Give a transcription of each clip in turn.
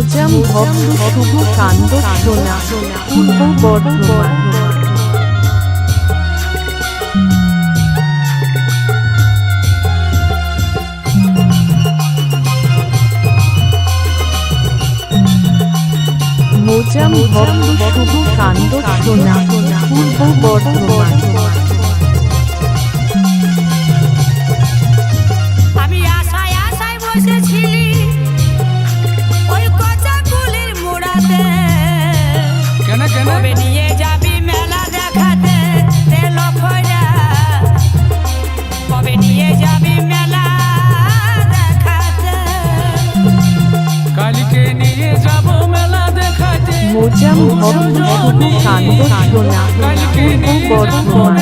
মোজাম ভক্ত শুভ কাণ্ড শোনা পূর্ব বর্ধমান। মোজাম ভক্ত শুভ কাণ্ড শোনা পূর্ব বর্ধমান। আমি আশায় আশায় বসেছিলি ওই কচা কুলির মোড়াতে, কবে নিয়ে যাবি মেলা দেখাতে তেল ফোড়া, কবে নিয়ে যাবি মেলা দেখাতে, কালকে নিয়ে যাব মেলা দেখাতে। মোজাম ভক্ত শুভ কাণ্ড শোনা পূর্ব বর্ধমান।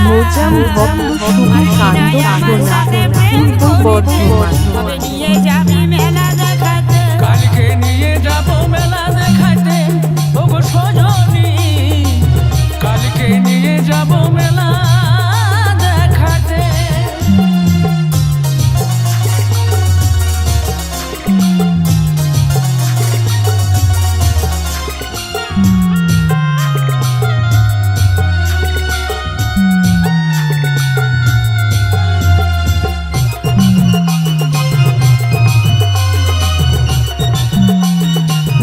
মোজাম ভক্ত শুভ কাণ্ড শোনা পূর্ব বর্ধমান। কবে নিয়ে যাবি মেলা দেখাতে, কালকে নিয়ে যাব মেলা দেখাতে ওগো সজনী, কালকে নিয়ে যাব মেলা দেখাতে।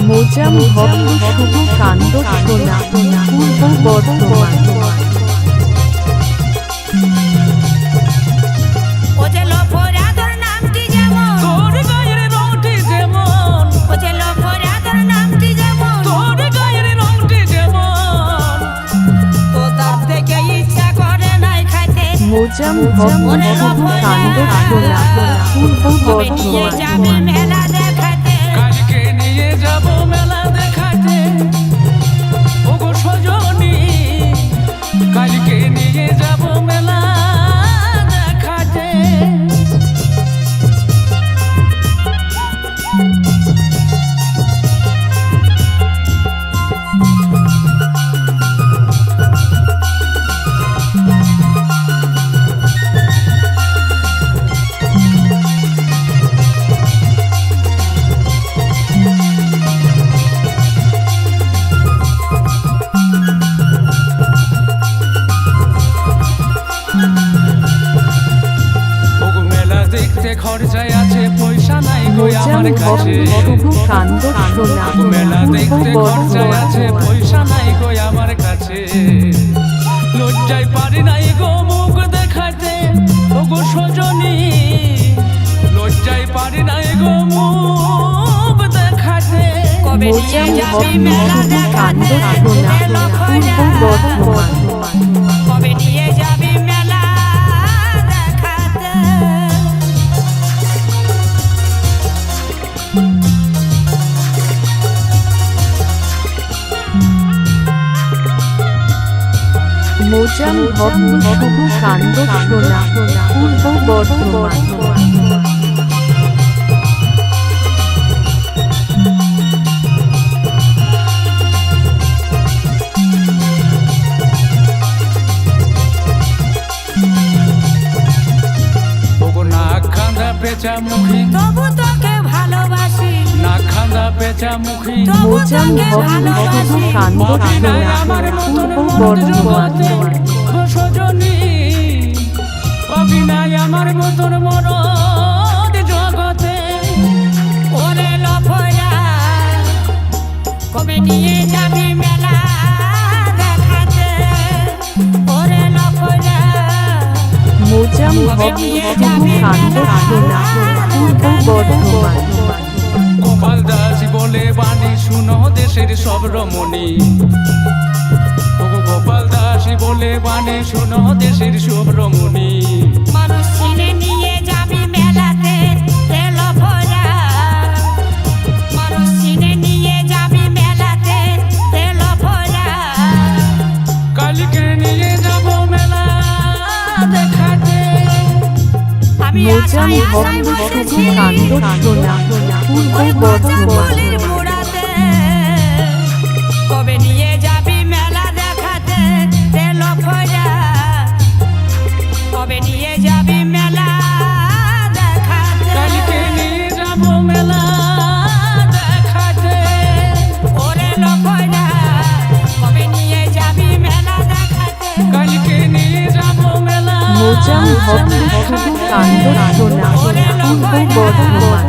মোজাম ভক্ত শুভ কাণ্ড শোনা পূর্ব বর্ধমান। ও যে লফরা তোর নামটি যেমন, তোর গায়ের রংটি যেমন, ও যে লফরা তোর নামটি যেমন, তোর গায়ের রংটি যেমন, তো তার থেকে ইচ্ছা করে নাই খাইতে। মোজাম ভক্ত শুভ কাণ্ড শোনা পূর্ব কবে নিয়ে যাবি বর্ধমান। মেলা দেখাতে, কালকে নিয়ে যাব মেলা দেখাতে ওগো সজনী, কালকে নিয়ে যাব মেলা দেখাতে। ওগো মেলা দেখতে খরচায় আছে পয়সা নাই গো মোজাম আমার কাছে। ভক্ত শুভ কাণ্ড শোনা ওগো মেলা পূর্ব দেখতে খরচায় আছে বর্ধমান। পয়সা নাই গো আমার কাছে। লজ্জায় পারি নাই গো মুখ দেখাতে ওগো সজনী, লজ্জায় পারি নাই গো মুখ দেখাতে। কবে নিয়ে মোজাম যাবি ভক্ত মেলা শুভ কাণ্ড দেখাতে শোনা তেল পূর্ব ফোড়া, বর্ধমান। কবে নিয়ে যাবি মেলা দেখাতে। মোজাম ভক্ত শুভ কাণ্ড শোনা পূর্ব বর্ধমান। ওগো নাক খান্দা পেঁচা মুখী, তবু তোকে ভালোবাসি, নাক খান্দা পেঁচা মুখী, তবু মোজাম তোকে ভক্ত শুভ ভালোবাসি, কাণ্ড অভিনয় শোনা আমার মতন পূর্ব মন বর্ধমান। জগতে গো সজনী, অভিনয় আমার মতন মরদ জগতে। ওরে লফরা কবে নিয়ে যাবি মেলা দেখাতে, ওরে লফরা মোজাম ভক্ত শুভ কাণ্ড শোনা পূর্ব বর্ধমান। গোপাল দাস বলে বাণী শুনো দেশের সব রমণী ওগো গোপাল দাস বলে বাণী শুনো দেশের সব রমণী মানুষ চিনে নিয়ে যাবি মেলাতে তেল ভরা মানুষ চিনে নিয়ে যাবি মেলাতে তেল ভরা কালীকে নিয়ে যাব মেলা দেখাতে আমি মোজাম আশায় ভক্ত আশায় শুভ বসেছি কাণ্ড শোনা পূর্ব ওই বর্ধমান ফুলের মুড়াতে কবে নিয়ে যাবি মেলা দেখাতে তেল ভরা কবে নিয়ে যাবি মেলা দেখাতে কালীকে নিয়ে যাব মেলা দেখাতে ওরে লফরা কবে নিয়ে যাবি মেলা দেখাতে কালীকে নিয়ে যাব মেলা মোজাম ভক্ত শুভ কাণ্ড শোনা পূর্ব বর্ধমান